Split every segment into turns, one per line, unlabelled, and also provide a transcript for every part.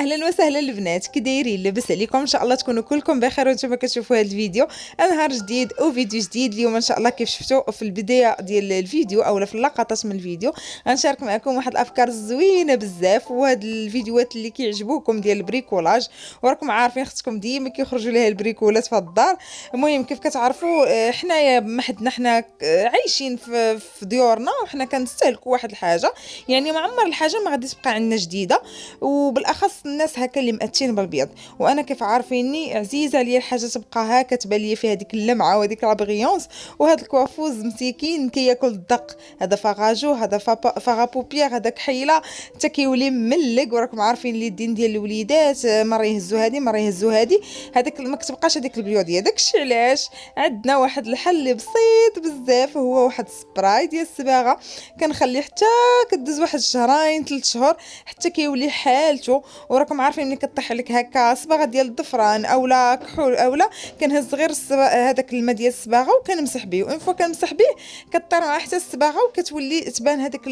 اهلا وسهلا البنات، كي دايرين؟ لاباس عليكم؟ ان شاء الله تكونوا كلكم بخير وانتم كتشوفوا هذا الفيديو. نهار جديد وفيديو جديد. اليوم ان شاء الله كيف شفتوا في البدايه ديال الفيديو اولا في اللقطات من الفيديو غنشارك معكم واحد الافكار زوينه بزاف، وهاد الفيديوهات اللي كيعجبوكم ديال البريكولاج، وراكم عارفين خصكم ديما كيخرجوا لها البريكولات في الدار. المهم كيف كتعرفوا حنايا بمحدنا حنا عايشين في ديورنا، وحنا كنستهلكوا واحد الحاجه، يعني ما عمر الحاجه ما غادي تبقى عندنا جديده، وبالاخص الناس هكا اللي مأتين بالبيض. وانا كيف عارفيني عزيزه عليا الحاجه تبقى هكا تبان لي فيها ديك اللمعه وهذيك لابغيونس، وهذا الكوافوز مسكين كياكل الدق. هذا فاغاجو، هذا فاغابوبيير، هذا كحيله حتى كيولي مملق. وراكم عارفين اليدين ديال الوليدات مره يهزوا هذه مره يهزوا هذه، هذاك ما كتبقاش هذيك البيوضيه. داكشي علاش عندنا واحد الحل اللي بسيط بزاف، هو واحد السبراي ديال الصباغه. كنخليه حتى كدوز واحد شهرين 3 شهور حتى كيولي حالته. وراكم عارفين ملي كطيح لك هكا صباغه ديال الضفران اولا كحول اولا، كنهز غير هذاك الماء ديال الصباغه وكنمسح به، وين فوا كنمسح به كطير معاه حتى الصباغه، وكتولي تبان هذاك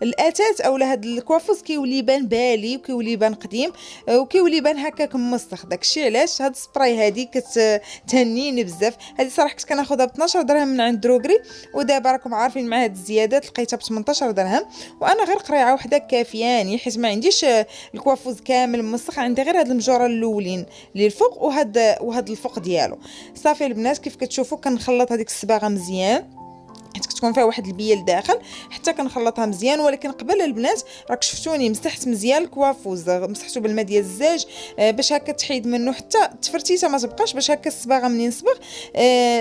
الاتات اولا هذا الكوافوز كيولي يبان بالي وكيولي يبان قديم وكيولي يبان هكاك موسخ. داكشي علاش هاد السبراي هادي كتهنيني بزاف. هادي صراحه كنت كناخذها ب 12 درهم من عند دروغري، ودابا راكم عارفين مع هاد الزيادات لقيتها ب 18 درهم، وانا غير قريعه وحده كافياني حيت ما عنديش الكوافوز كامل موسخ، عندي غير هاد المجوره الاولين اللي الفوق وهاد الفوق ديالو. صافي البنات كيف كتشوفوا كنخلط هذيك الصباغه مزيان حيت كتكون فيها واحد البيه لداخل حتى كنخلطها مزيان. ولكن قبل البنات راك شفتوني مسحت مزيان الكوافوز، مسحته بالماء ديال الزاج باش هكا تحيد منه حتى التفرتيته ما تبقاش، باش هكا الصباغه منين نصبغ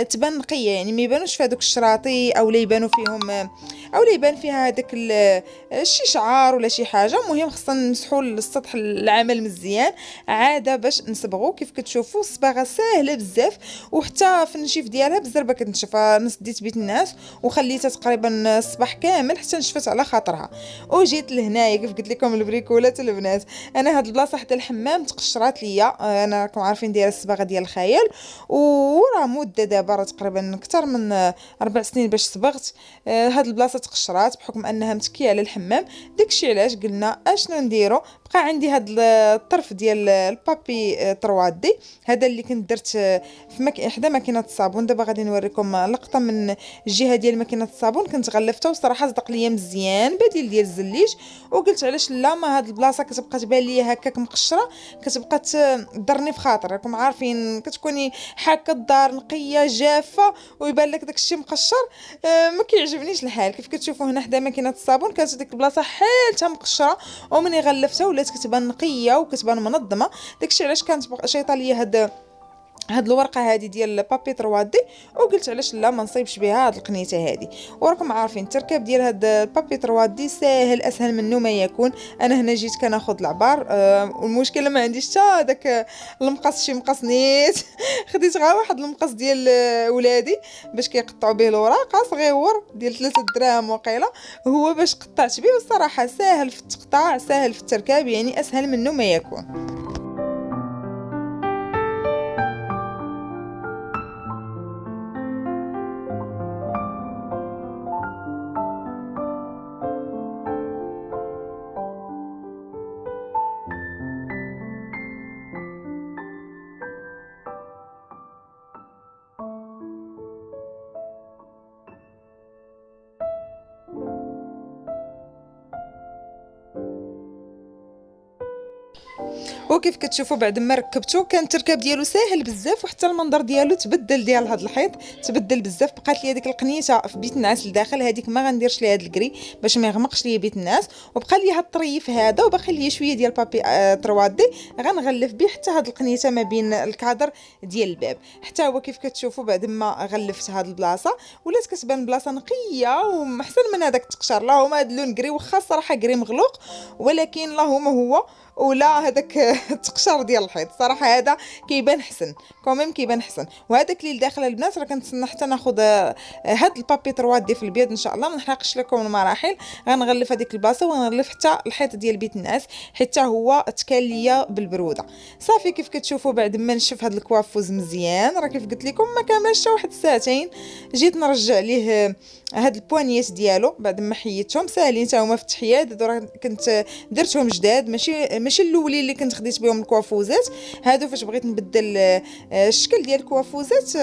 تبان نقيه، يعني ما يبانوش فيها دوك الشراطي اولا يبانوا فيهم اولا يبان فيها هذاك شي شعار ولا شي حاجه. المهم خصنا نمسحوا السطح العمل مزيان عاده باش نصبغوا. كيف كتشوفوا الصباغه ساهله بزاف، وحتى في النشيف ديالها بالزربه كتنشف. انا سديت بيت الناس وخليتها تقريبا الصباح كامل حتى نشفت على خاطرها، وجيت لهنايا كيف قلت لكم البريكولات البنات. انا هاد البلاصه حتى الحمام تقشرات ليا، انا راكم عارفين دايره الصباغه ديال الخيال، وراه مده دابا راه تقريبا اكثر من 4 سنين باش صبغت. هاد البلاصه تقشرات بحكم انها متكيه على الحمام. داكشي علاش قلنا اشنو نديرو. بقى عندي هاد الطرف ديال البابي 3 دي، هذا اللي كنت درت في حدا ماكينه الصابون. دابا غادي نوريكم لقطه من الجهه ديال ماكينه الصابون. كنت غلفتها وصراحه صدق ليا مزيان بديل ديال الزليج، وقلت علاش لا، ما هاد البلاصه كتبقى تبان ليا هكاك مقشره، كتبقى تضرني في خاطر. راكم عارفين كتكوني حاكه الدار نقيه جافه ويبان لك داكشي مقشر، ما كيعجبنيش الحال. كيف كتشوفوا هنا حدا ماكينه الصابون كانت ديك البلاصه حالتها مقشره، ومني غلفتها ولات كتبان نقيه وكتبان منظمه. داكشي علاش كانت شيطه ليا هاد الورقه هذه ديال بابي 3 دي، وقلت علاش لا ما نصيبش بها هاد القنيته هذه. وراكم عارفين التركيب ديال هاد بابي 3 دي ساهل اسهل منه ما يكون. انا هنا جيت كناخذ العبار، والمشكله ما عنديش حتى داك المقص، شي مقص نيت خديت غير واحد المقص ديال ولادي باش كيقطعوا به الوراق صغيور ديال 3 دراهم وقيله، هو باش قطعت به. والصراحه ساهل في التقطاع ساهل في التركيب، يعني اسهل منه ما يكون. وكيف كتشوفوا بعد ما ركبته كان التركاب ديالو ساهل بزاف، وحتى المنظر ديالو تبدل ديال هذا الحيط تبدل بزاف. بقات لي ديك القنيته في بيت الناس لداخل، هذيك ما غنديرش ليها هذا الكري باش ما يغمقش ليا بيت الناس، وبقى لي هاد الطريف هذا، وباقي لي شويه ديال بابي 3 دي غنغلف به حتى هاد القنيته ما بين الكادر ديال الباب. حتى هو كيف كتشوفوا بعد ما غلفت هاد البلاصه ولات كتبان بلاصه نقيه ومحسن من هذاك التقشر. اللهم هاد اللون كري واخا صراحه كري مغلوق، ولكن اللهم هو ولا هذاك التقشر ديال الحيط صراحه هذا كيبان حسن كوميم، كيبان حسن. وهذاك اللي داخل البنات راه كنتسنى حتى ناخذ هاد البابي 3 دي في البيض ان شاء الله. ما نحرقش لكم المراحل، غنغلف هذيك البلاصه ونغلف حتى الحيط ديال بيت الناس حتى هو تكال ليا بالبروده. صافي كيف كتشوفوا بعد ما نشف هاد الكوافوز مزيان، راه كيف قلت لكم ما كاملش حتى واحد الساعتين، جيت نرجع ليه هاد البوانيات ديالو بعد ما حيدتهم ساهلين حتى هما في التحياد. راه كنت درتهم جداد، ماشي ماشي الاولين اللي كنت خديت بهم الكوافوزات. هادو فاش بغيت نبدل الشكل ديال الكوافوزات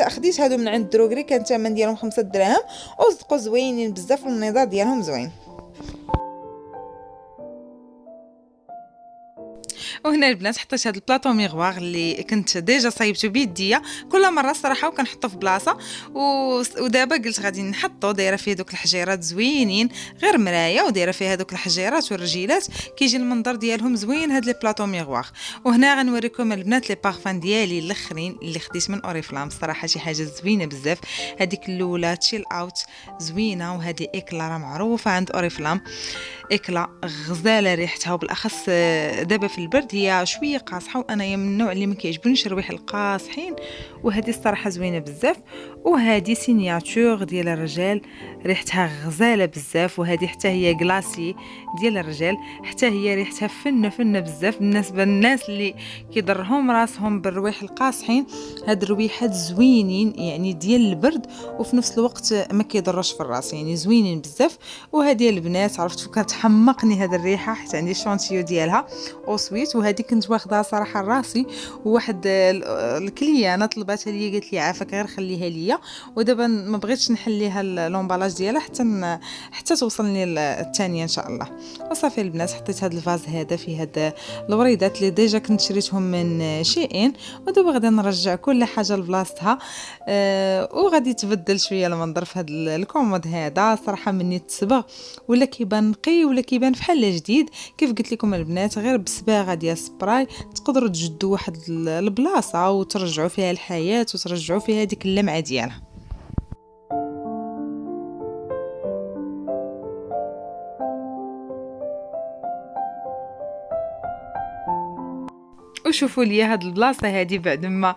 خديت هادو من عند دروغري، كان الثمن ديالهم 5 دراهم وصدقوا زوينين بزاف والنضال ديالهم زوين. وهنا البنات حطيت هذا البلاطو ميغوار اللي كنت ديجا صايبته بيديا كل مره الصراحه وكنحطه في بلاصه ودابا قلت غادي نحطو. دايره فيه دوك الحجيرات زوينين غير مرايه، ودايره فيها دوك الحجيرات والرجيلات كيجي المنظر ديالهم زوين هاد لي بلاطو ميغوار. وهنا غنوريكم البنات لي بارفان ديالي الاخرين اللي خديت من اوريفلام. الصراحه شي حاجه زوينه بزاف. هذيك الاولى تشيل اوت زوينه، وهذه اكلا راه معروفه عند اوريفلام. اكلا غزاله ريحتها، وبالاخص دابا في البرد هي شويه قاصحه، وانا من النوع اللي ما كيعجبونيش الروايح القاصحين، وهذه الصراحه زوينه بزاف. وهذه سينياتور ديال الرجال ريحتها غزاله بزاف، وهذه حتى هي كلاسي ديال الرجال، حتى هي ريحتها فنه بزاف. بالنسبه للناس اللي كيضرهم راسهم بالروايح القاصحين، هاد الرويحات زوينين يعني ديال البرد، وفي نفس الوقت ما كيضروش في الراس، يعني زوينين بزاف. وهذه البنات عرفت كتحمقني هاد الريحه، حيت عندي شونتيو ديالها او سويت، وهذه كنت واخدها صراحه راسي، وواحد الكليانه طلباتها لي قالت لي عافاك غير خليها ليا، ودابا ما بغيتش نحليها اللومبالاج ديالها حتى توصلني الثانيه ان شاء الله. وصافي البنات حطيت هذا الفاز هذا فيه هاد الوريدات اللي ديجا كنت شريتهم من شيئين، ودابا غادي نرجع كل حاجه لبلاصتها. وغادي تبدل شويه المنظر في هذا الكومود هذا. صراحه مني تصبغ ولا كيبان نقي ولا كيبان بحال جديد. كيف قلت لكم البنات غير بصباغه ديال سبراي تقدروا تجدوا واحد البلاصه وترجعوا فيها الحياه وترجعوا فيها ديك اللمعه ديالها. وشوفوا لي هاد البلاصه هادي بعد ما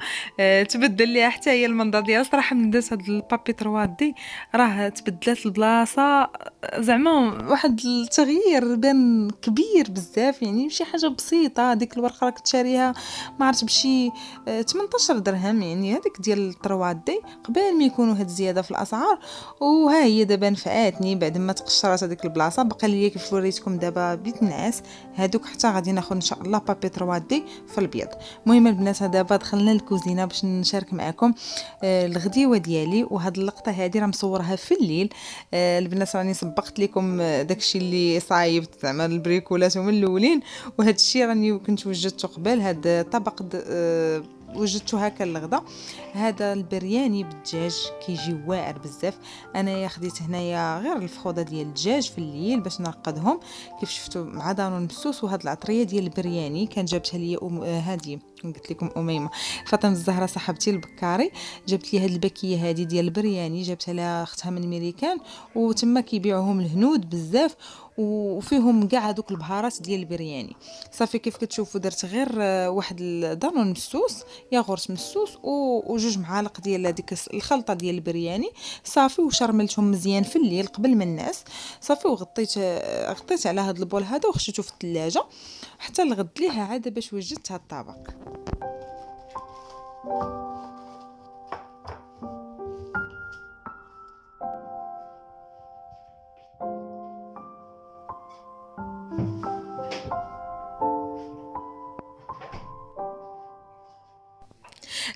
تبدل ليها حتى هي المنظر ديالها. صراحه من درت هاد البابي 3 دي راه تبدلات البلاصه، زعما واحد التغيير بان كبير بزاف، يعني ماشي حاجه بسيطه. ديك الورقه راك تشاريها ما عرفت بشي 18 درهم، يعني هذيك ديال 3 دي قبل ما يكونوا هاد الزياده في الاسعار. وها هي دابا نفعاتني بعد ما تقشرات هذيك البلاصه. بقى ليا كيف وريتكم دابا بيتنعس هادوك، حتى غادي ناخذ ان شاء الله بابي 3 دي في الابيض. المهم البنات دابا دخلنا للكوزينه باش نشارك معكم الغديوه ديالي. وهاد اللقطه هذه راه مصورها في الليل. البنات راني سبقت لكم داكشي اللي صايبت زعما البريكولات هما الاولين، وهذا الشيء راني كنت وجدته قبل. هاد طبق وجدته هكا الغدا. هذا البرياني بالدجاج كيجي واعر بزاف. انا خديت هنايا غير الفخوضه ديال الدجاج في الليل باش نرقدهم كيف شفتوا مع دانون مسوس. وهاد العطريه ديال البرياني كان جابتها لي هذه قلت لكم اميمه فاطمه الزهراء صاحبتي البكاري، جابت لي هاد الباكيه هذه ديال البرياني، جابتها لها اختها من ميريكان، وتما كيبيعوهم الهنود بزاف وفيهم كاع هذوك البهارات ديال البرياني. صافي كيف كتشوفوا درت غير واحد دانون مسوس ياغورت مسوس وجوج معالق ديال هذيك الخلطه ديال البرياني صافي، وشرملتهم مزيان في الليل قبل ما الناس. صافي غطيت على هذا البول هذا وخشيته في الثلاجه حتى الغد ليها عاد باش وجدت هذا الطبق.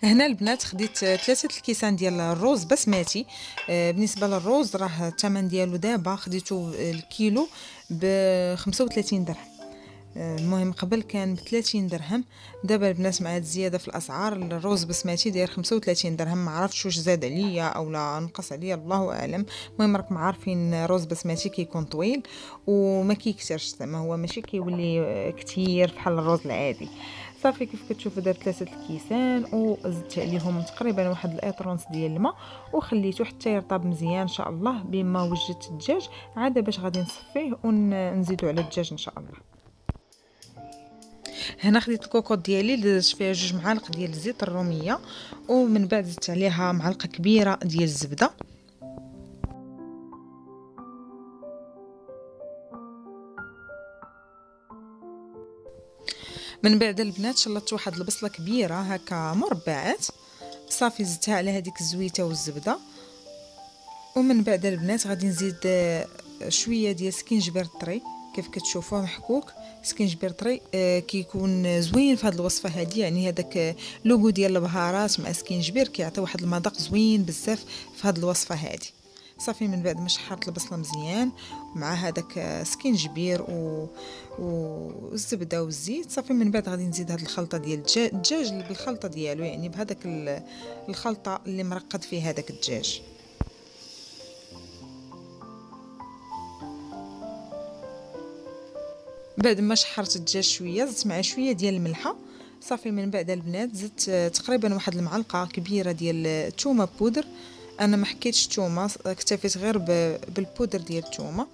هنا البنات خديت 3 الكيسان ديال الروز بسماتي. بالنسبه للروز راه الثمن ديالو دابا خديته الكيلو ب 35 درهم. المهم قبل كان ب 30 درهم، دابا البنات مع الزياده في الاسعار الروز بسماتي داير 35 درهم. ما عرفتش واش زاد عليا او لا نقص عليا الله اعلم. المهم راكم عارفين روز بسماتي كيكون طويل وما كيكثرش، زعما هو ماشي كيولي كثير بحال الروز العادي. صافي كيف كتشوفوا درت 3 الكيسان وزدت عليهم تقريبا واحد الاطرونس ديال الماء وخليته حتى يرطب مزيان ان شاء الله. بما وجدت الدجاج عاد باش غادي نصفيه ونزيدو على الدجاج ان شاء الله. هنا خديت الكوكوط ديالي درت فيها 2 معالق ديال الزيت الروميه، ومن بعد زدت عليها معلقه كبيره ديال الزبده. من بعد البنات شلطت واحد البصله كبيره هكا مربعات، صافي زدتها على هذيك الزويته والزبده. ومن بعد البنات غادي نزيد شويه ديال سكينجبير طري كيف كتشوفوه محكوك سكينجبير طري. كيكون زوين في هذه الوصفه هذه، يعني هذاك لوغو ديال البهارات مع سكينجبير كيعطي واحد المذاق زوين بزاف في هذه الوصفه هذه. صافي من بعد ما شحرت البصله مزيان مع هذاك سكينجبير والزبده والزيت، صافي من بعد غادي نزيد هذه الخلطه ديال الدجاج بالخلطه ديالو، يعني بهذاك الخلطه اللي مرقد فيه هذاك الدجاج. بعد ما شحرت الدجاج شويه زدت معاه شويه ديال الملحه. صافي من بعد البنات زدت تقريبا واحد المعلقه كبيره ديال الثومه بودر. انا ما حكيتش الثومه، اكتفيت غير بالبودر ديال الثومه.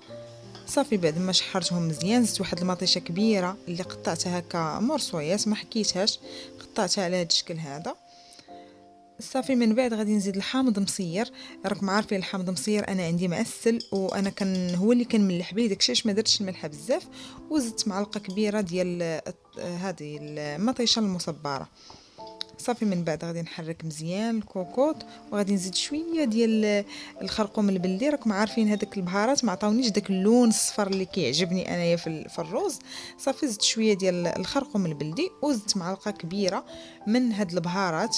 صافي بعد ما شحرتهم مزيان زدت واحد المطيشه كبيره اللي قطعتها هكا مرصويات، ما حكيتهاش، قطعتها على هذا الشكل هذا. صافي من بعد غادي نزيد الحامض مصير. راكم عارفين الحامض مصير انا عندي معسل، وانا كان هو اللي كنملح به، داكشي علاش ما درتش الملح بزاف. وزدت معلقه كبيره ديال هذه المطيشه المصبره. صافي من بعد غادي نحرك مزيان الكوكوط، وغادي نزيد شويه ديال الخرقوم البلدي. راكم عارفين هذاك البهارات ما عطاونيش داك اللون الصفر اللي كيعجبني انايا في الرز. صافي زدت شويه ديال الخرقوم البلدي، وزدت معلقه كبيره من هاد البهارات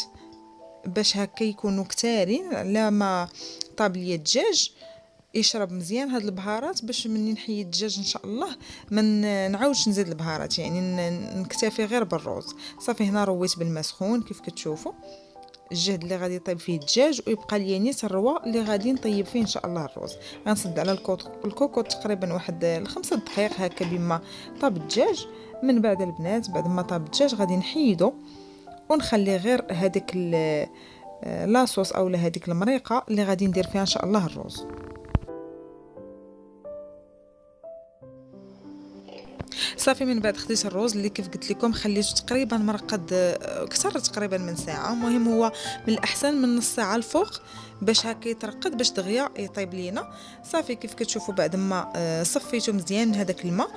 باش هكا يكونوا كتارين على ما طاب ليا الدجاج يشرب مزيان هاد البهارات، باش مني نحيد الدجاج ان شاء الله ما نعاودش نزيد البهارات، يعني نكتفي غير بالرز. صافي هنا رويت بالماء سخون كيف كتشوفوا الجهد اللي غادي يطيب فيه الدجاج، ويبقى لي نيت الروا اللي غادي نطيب فيه ان شاء الله الرز. غنصد على الكوكوط تقريبا واحد 5 دقائق هكا بما طاب الدجاج. من بعد البنات بعد ما طاب الدجاج غادي نحيدو ونخلي غير هذيك لاصوص اولا هذيك المريقه اللي غادي ندير فيها ان شاء الله الرز. صافي من بعد خديت الرز اللي كيف قلت لكم خليته تقريبا مرقد اكثر تقريبا من ساعه، المهم هو من الاحسن من نص ساعه الفوق باش هكا يترقد باش دغيا يطيب لينا. صافي كيف كتشوفوا بعد ما صفيته مزيان من هذاك الماء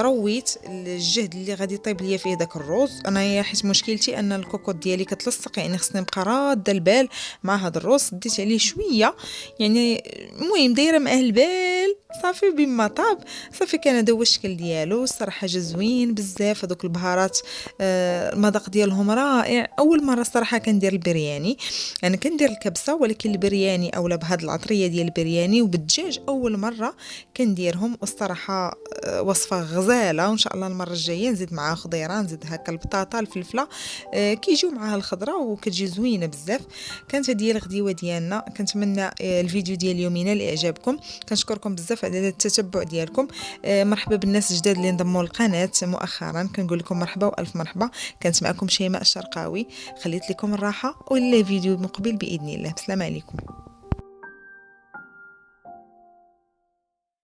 رويت الجهد اللي غادي يطيب ليا فيه داك الرز. انا حيت مشكلتي ان الكوكوط ديالي كتلصق، يعني خصني نبقى راده البال مع هذا الرز. ديت عليه شويه يعني المهم دايره معاه البال. صافي بما طاب صافي كان هذا هو الشكل ديالو. الصراحه جا زوين بزاف هذوك البهارات، المذاق ديالهم رائع. اول مره الصراحه كندير البرياني، انا كندير الكبسه ولكن البرياني اولا بهاد العطريه ديال البرياني وبالدجاج اول مره كنديرهم. والصراحه وصفه غزاله، وان شاء الله المره الجايه نزيد معها خضيره، نزيد هكا البطاطا الفلفله كيجيو معها الخضره وكتجي زوينه بزاف. كانت هذه الغديوه ديالنا. كنتمنى الفيديو ديال اليومين اللي اعجابكم. كنشكركم بزاف على التتبع ديالكم. مرحبا بالناس الجداد اللي انضموا للقناه مؤخرا، كنقول لكم مرحبا والف مرحبا. كانت معكم شيماء الشرقاوي، خليت لكم الراحه والى فيديو مقبل باذن الله. السلام عليكم.